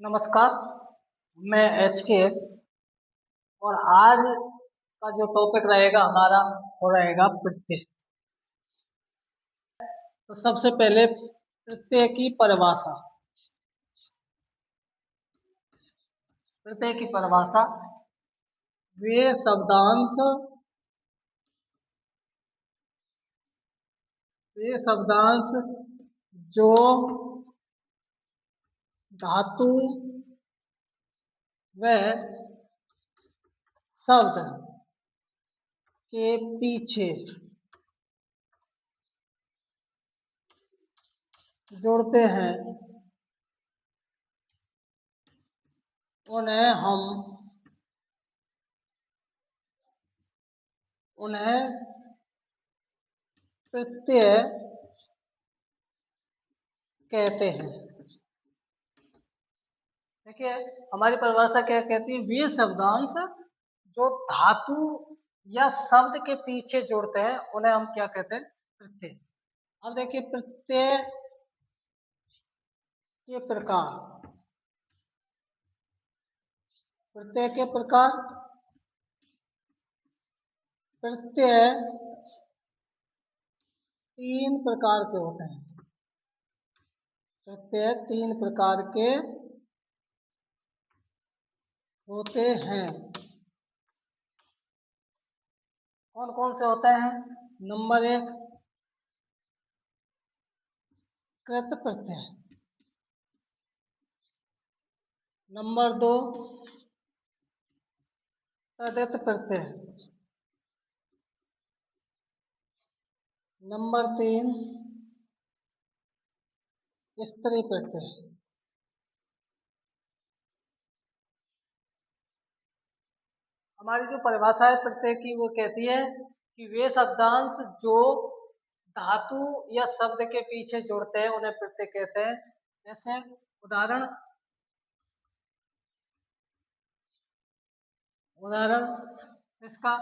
नमस्कार। मैं HK और आज का जो टॉपिक रहेगा हमारा वो रहेगा प्रत्यय। तो सबसे पहले प्रत्यय की परिभाषा। प्रत्यय की परिभाषा वे शब्दांश जो धातु व शब्द के पीछे जोड़ते हैं उन्हें प्रत्यय कहते हैं। देखिए, हमारी परिभाषा क्या कहती है? वे शब्दांश जो धातु या शब्द के पीछे जोड़ते हैं उन्हें हम क्या कहते हैं? प्रत्यय। अब देखिए, प्रत्यय के प्रकार। प्रत्यय के प्रकार। प्रत्यय तीन प्रकार के होते हैं। प्रत्यय तीन प्रकार के होते हैं। कौन कौन से होते हैं? नंबर एक, कृत प्रत्यय। नंबर दो, तदित प्रत्यय। नंबर तीन, स्त्री प्रत्यय। हमारी जो परिभाषा है प्रत्यय की वो कहती है कि वे शब्दांश जो धातु या शब्द के पीछे जोड़ते हैं उन्हें प्रत्यय कहते हैं। जैसे उदाहरण उदाहरण इसका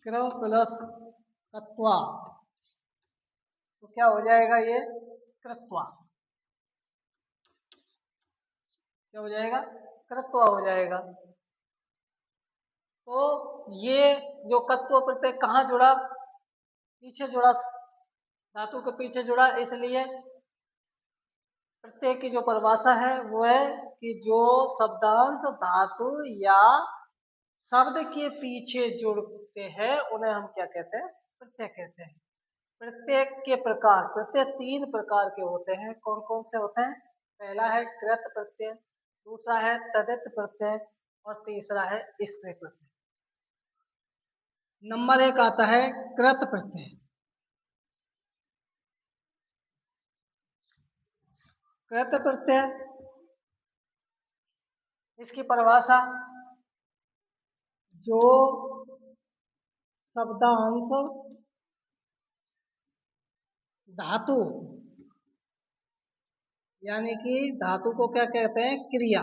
कृ प्लस कत्वा, तो क्या हो जाएगा? ये कृत्वा। क्या हो जाएगा? कृत्वा हो जाएगा। तो ये जो कत्व प्रत्यय कहाँ जुड़ा? पीछे जुड़ा, धातु के पीछे जुड़ा। इसलिए प्रत्यय की जो परिभाषा है वो है कि जो शब्दांश धातु या शब्द के पीछे जुड़ते हैं उन्हें हम क्या कहते हैं? प्रत्यय कहते हैं। प्रत्यय के प्रकार। प्रत्यय तीन प्रकार के होते हैं। कौन कौन से होते हैं? पहला है कृत प्रत्यय, दूसरा है तदित प्रत्यय और तीसरा है स्त्री प्रत्यय। नंबर एक आता है कृत प्रत्यय। कृत प्रत्यय, इसकी परिभाषा जो शब्दांश धातु यानी कि धातु को क्या कहते हैं? क्रिया।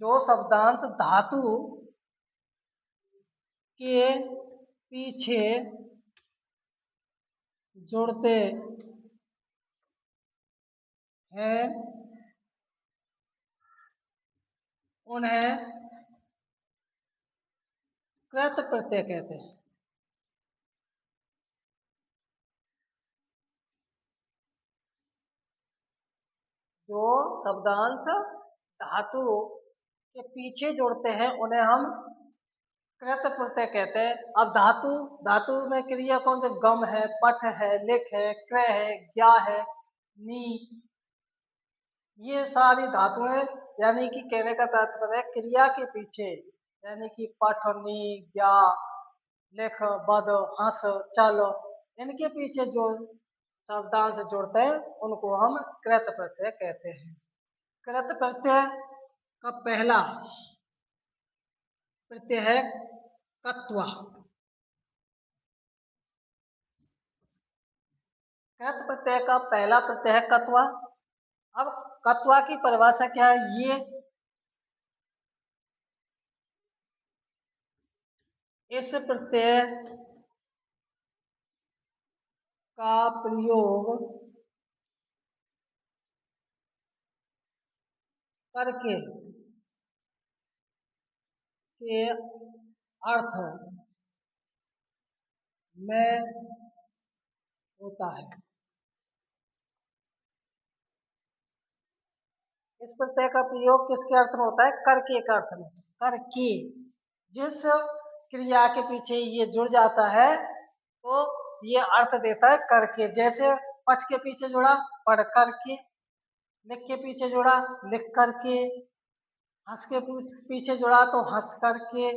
जो शब्दांश धातु के पीछे जुड़ते हैं उन्हें कृत प्रत्यय कहते हैं। जो शब्दांश धातु के पीछे जोड़ते हैं उन्हें हम कृत प्रत्यय कहते हैं। अब धातु धातु में क्रिया कौन से? गम है, पठ है, लिख है, क्रय है, ज्ञा है, नी, ये सारी धातुएं। यानी कि कहने का तात्पर्य है क्रिया के पीछे, यानी कि पठ, नी, ज्ञा, लिख, बद, हंस, चल, इनके पीछे जो शब्दांश जोड़ते हैं उनको हम कृत प्रत्यय कहते हैं। कृत प्रत्यय का पहला प्रत्यय है कत्वा। कृत प्रत्यय का पहला प्रत्यय है कत्वा। अब कत्वा की परिभाषा क्या है? ये इस प्रत्यय का प्रयोग करके के अर्थ में होता है। इस प्रत्यय का प्रयोग किसके अर्थ में होता है? करके के अर्थ में। करके जिस क्रिया के पीछे ये जुड़ जाता है तो ये अर्थ देता है करके। जैसे पठ के पीछे जुड़ा पढ़ करके, लिख के पीछे जुड़ा लिख करके, हंस के पीछे जुड़ा तो हंस करके,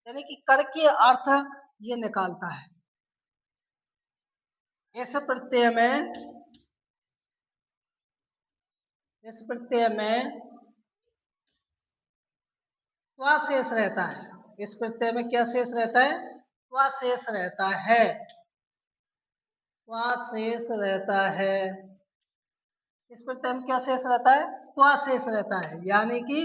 यानी कि करके अर्थ ये निकालता है। इस प्रत्यय में त्वा शेष रहता है। इस प्रत्यय में क्या शेष रहता है? त्वा शेष रहता है। त्वा शेष रहता है। इस प्रत्यय में क्या शेष रहता है? त्वा शेष रहता है, यानी कि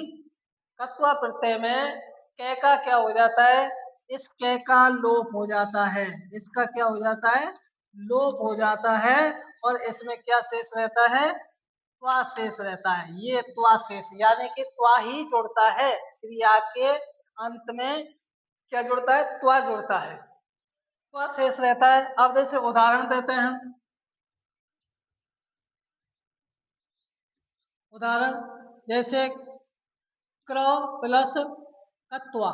कत्वा प्रत्यय में कै का क्या हो जाता है? इस कै का लोप हो जाता है। इसका क्या हो जाता है? लोप हो जाता है। और इसमें क्या शेष रहता है? त्वा शेष रहता है। ये त्वा शेष यानी कि त्वा ही जुड़ता है क्रिया के अंत में। क्या जुड़ता है? त्वा जुड़ता है। त्वा शेष रहता है। अब जैसे उदाहरण देते हैं, उदाहरण जैसे क्र प्लस कत्वा,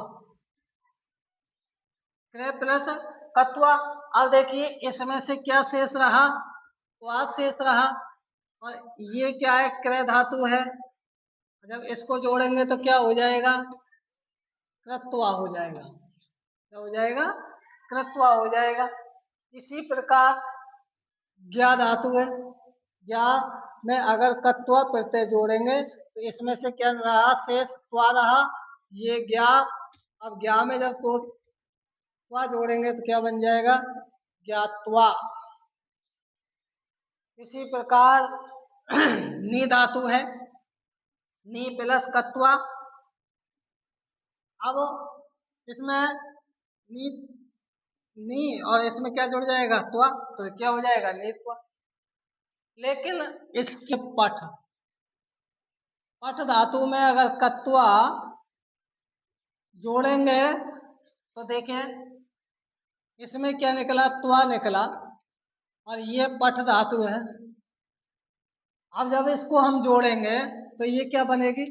क्र प्लस कत्वा। अब देखिए इसमें से क्या शेष रहा? त्वा शेष रहा। और ये क्या है? क्रय धातु है। जब इसको जोड़ेंगे तो क्या हो जाएगा? कृत्वा हो जाएगा। क्या हो जाएगा? कृत्वा हो जाएगा। इसी प्रकार ज्ञा धातु है। ज्ञा में अगर कत्वा प्रत्यय जोड़ेंगे तो इसमें से क्या रहा? शेष त्वा रहा। ये ज्ञा। अब ज्ञा में जब तो त्वा जोड़ेंगे तो क्या बन जाएगा? ज्ञात्वा। इसी प्रकार नी धातु है। नी प्लस कत्वा। अब इसमें नी नी और इसमें क्या जुड़ जाएगा? त्वा। तो क्या हो जाएगा? नीत्वा। लेकिन इसके पठ पठ धातु में अगर कत्वा जोड़ेंगे तो देखें इसमें क्या निकला? त्वा निकला। और ये पठ धातु है। अब जब इसको हम जोड़ेंगे तो ये क्या बनेगी?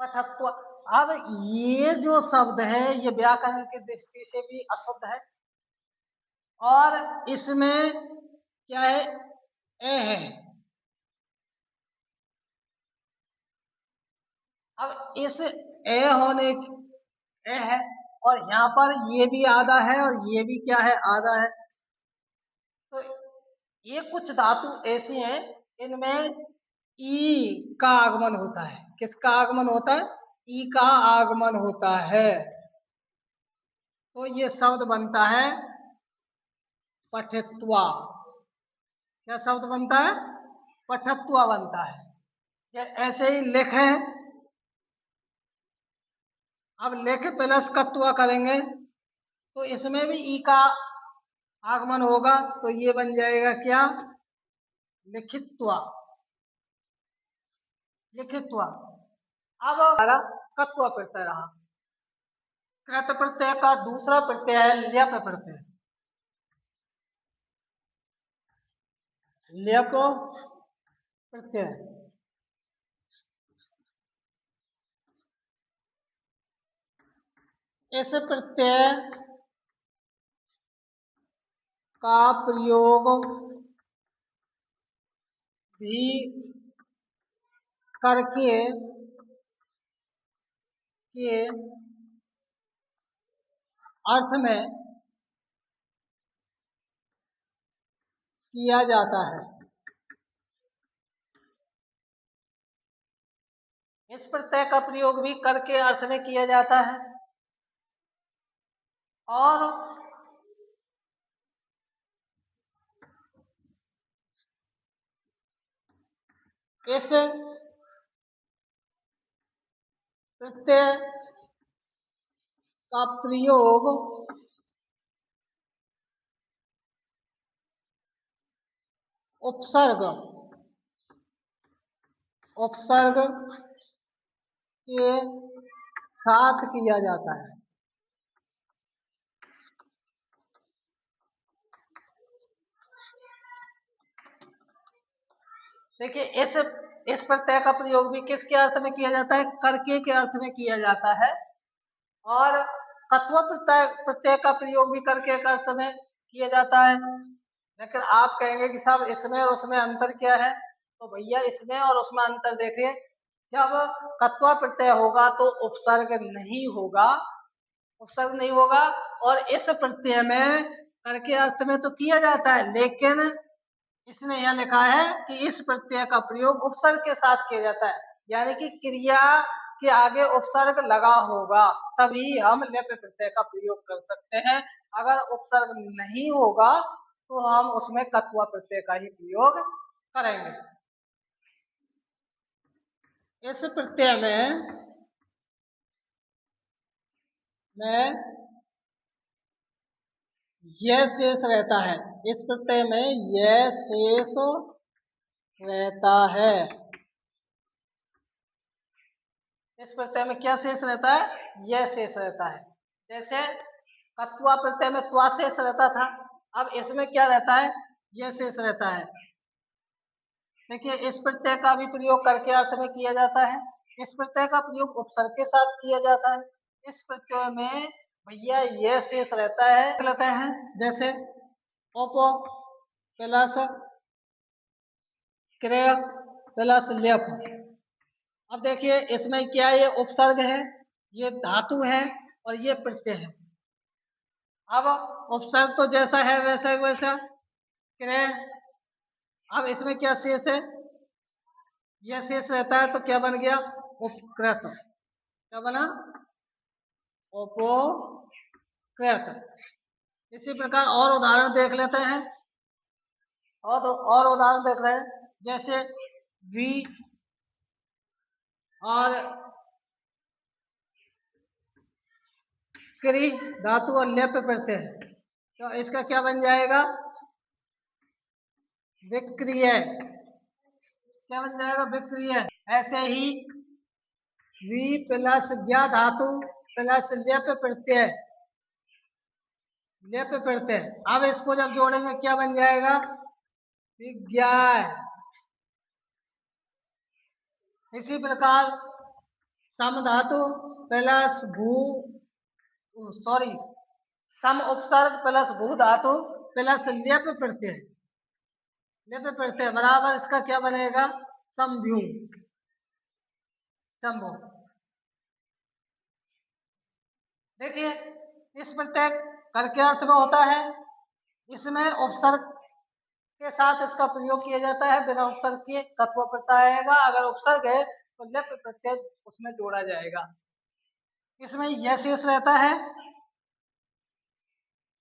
पठत्व। अब ये जो शब्द है ये व्याकरण की दृष्टि से भी अशुद्ध है। और इसमें क्या है? ए है। अब इस ए होने ए है और यहाँ पर ये भी आधा है और ये भी क्या है? आधा है। तो ये कुछ धातु ऐसी हैं इनमें ई का आगमन होता है। किसका आगमन होता है? ई का आगमन होता है। तो ये शब्द बनता है पठित्वा। क्या शब्द बनता है? पठत्वा बनता है। ऐसे ही लिख है। अब लिख प्लस कत्वा करेंगे तो इसमें भी ई का आगमन होगा तो ये बन जाएगा क्या? लिखित्वा। लिखित्वा। अब हमारा कत्वा प्रत्यय रहा। कृत प्रत्यय का दूसरा प्रत्यय है ल्यप प्रत्यय। ल्यप प्रत्यय। इस प्रत्यय का प्रयोग भी करके के अर्थ में किया जाता है। इस प्रत्यय का प्रयोग भी करके अर्थ में किया जाता है। और इस प्रत्यय का प्रयोग उपसर्ग उपसर्ग के साथ किया जाता है। देखिए इस प्रत्यय का प्रयोग भी किसके अर्थ में किया जाता है? करके के अर्थ में किया जाता है। और कत्व प्रत्यय प्रत्यय का प्रयोग भी करके के अर्थ में किया जाता है। लेकिन आप कहेंगे कि साहब इसमें और उसमें अंतर क्या है? तो भैया इसमें और उसमें अंतर देखिए, जब कत्व प्रत्यय होगा तो उपसर्ग नहीं होगा, उपसर्ग नहीं होगा। और इस प्रत्यय में करके अर्थ में तो किया जाता है, लेकिन इसमें यह लिखा है कि इस प्रत्यय का प्रयोग उपसर्ग के साथ किया जाता है, यानी कि क्रिया के आगे उपसर्ग लगा होगा तभी हम लेप प्रत्यय का प्रयोग कर सकते हैं। अगर उपसर्ग नहीं होगा तो हम उसमें कत्वा प्रत्यय का ही प्रयोग करेंगे। इस प्रत्यय में यह शेष रहता है, इस प्रत्यय में यह शेष रहता है। इस प्रत्यय में क्या शेष रहता है? यह शेष रहता है। जैसे कत्वा प्रत्यय में त्वा शेष रहता था, अब इसमें क्या रहता है? यह शेष रहता है। देखिए इस प्रत्यय का भी प्रयोग करके अर्थ में किया जाता है, इस प्रत्यय का प्रयोग उपसर्ग के साथ किया जाता है। इस प्रत्यय में भैया यह शेष रहता है, लेते हैं जैसे ओपो प्लस क्रिय प्लस लेप। अब देखिए इसमें क्या, ये उपसर्ग है, ये धातु है और ये प्रत्यय है। अब उपसर्ग तो जैसा है वैसा वैसा क्रिय। अब इसमें क्या शेष है? यह शेष रहता है, तो क्या बन गया? उपकृत। क्या बना? उपकृत। इसी प्रकार और उदाहरण देख लेते हैं, और उदाहरण देख रहे हैं, जैसे वी और क्री धातु और लेप प्रत्यय है, तो इसका क्या बन जाएगा? विक्रिय। क्या बन जाएगा? विक्रिय। ऐसे ही वी प्लस ज्ञा धातु प्लस लेप प्रत्यय, लेप प्रत्यय। अब इसको जब जोड़ेंगे क्या बन जाएगा? विज्ञा। इसी प्रकार सम धातु प्लस भू, सॉरी, सम उपसर्ग प्लस भू धातु प्लस लेप प्रत्यय, लेप प्रत्यय बराबर इसका क्या बनेगा? समभ्यू, संभव। देखिए इस प्रत्यय करके अर्थ में होता है, इसमें उपसर्ग के साथ इसका प्रयोग किया जाता है, बिना उपसर्ग के तत्व प्रत्यय आएगा, अगर उपसर्ग है तो लेप प्रत्यय उसमें जोड़ा जाएगा। इसमें यह शेष रहता है,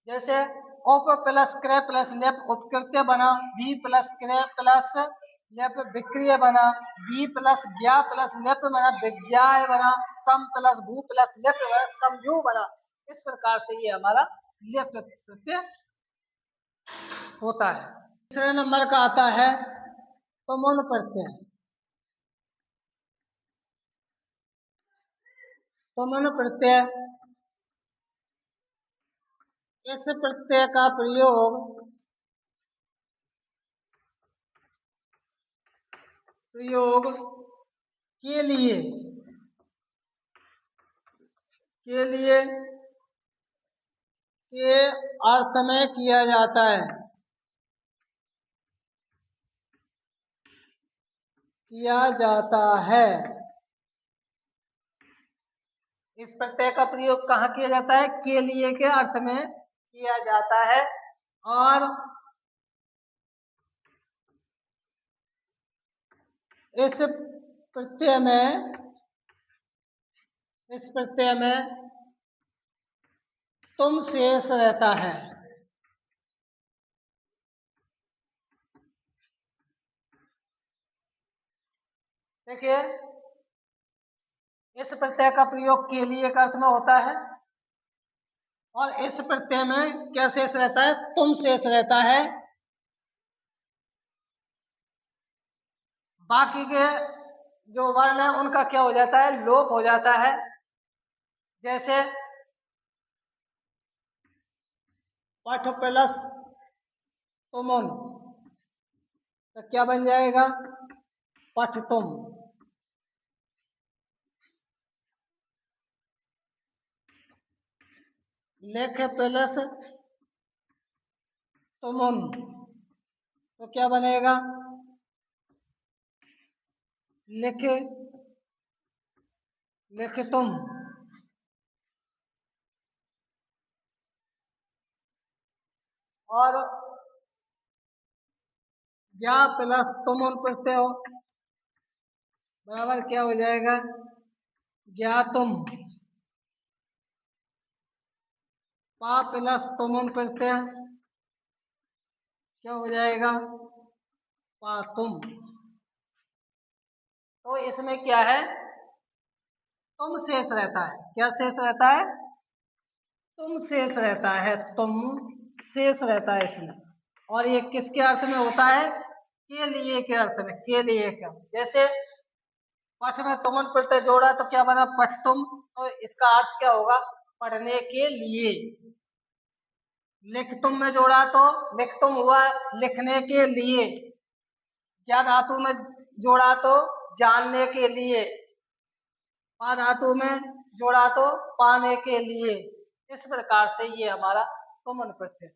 जैसे ओप प्लस क्रे प्लस लेप उपकृत्य बना, वी प्लस क्रे प्लस लेप विक्रिय बना, वी प्लस ज्ञा प्लस लेप बना विज्ञाय बना, सम प्लस भू प्लस लेप बना समझू बना। इस प्रकार से ये हमारा लेप प्रत्यय होता है। तीसरे नंबर का आता है तुमुन प्रत्यय। तुमुन प्रत्यय, इस प्रत्यय का प्रयोग के लिए के अर्थ में किया जाता है, इस प्रत्यय का प्रयोग कहाँ किया जाता है? के लिए के अर्थ में किया जाता है। और इस प्रत्यय में तुम शेष रहता है। देखिए इस प्रत्यय का प्रयोग के लिए के अर्थ में होता है, और इस प्रत्यय में क्या शेष रहता है? तुम शेष रहता है। बाकी के जो वर्ण है उनका क्या हो जाता है, लोप हो जाता है। जैसे पठ प्लस तुमुन, तो क्या बन जाएगा, पठ तुम। लेख प्लस तुमुन, तो क्या बनेगा, लिख लिख तुम। और ज्ञा प्लस तुमुन प्रत्यय हो, बराबर क्या हो जाएगा, ज्ञा तुम। पा प्लस तुमुन प्रत्यय, क्या हो जाएगा, पा तुम। तो इसमें क्या है, तुम शेष रहता है। क्या शेष रहता है, तुम शेष रहता है, तुम शेष रहता है इसमें। और ये किसके अर्थ में होता है, के लिए के अर्थ में, के लिए का। जैसे पठ में तुमन प्रत्यय जोड़ा तो क्या बना, पठ तुम, तो इसका अर्थ क्या होगा, पढ़ने के लिए। लिख तुम में जोड़ा तो लिख तुम हुआ लिखने के लिए। क्या धातु में जोड़ा तो जानने के लिए। पा धातु में जोड़ा तो पाने के लिए। इस प्रकार से ये हमारा तुमन प्रत्यय।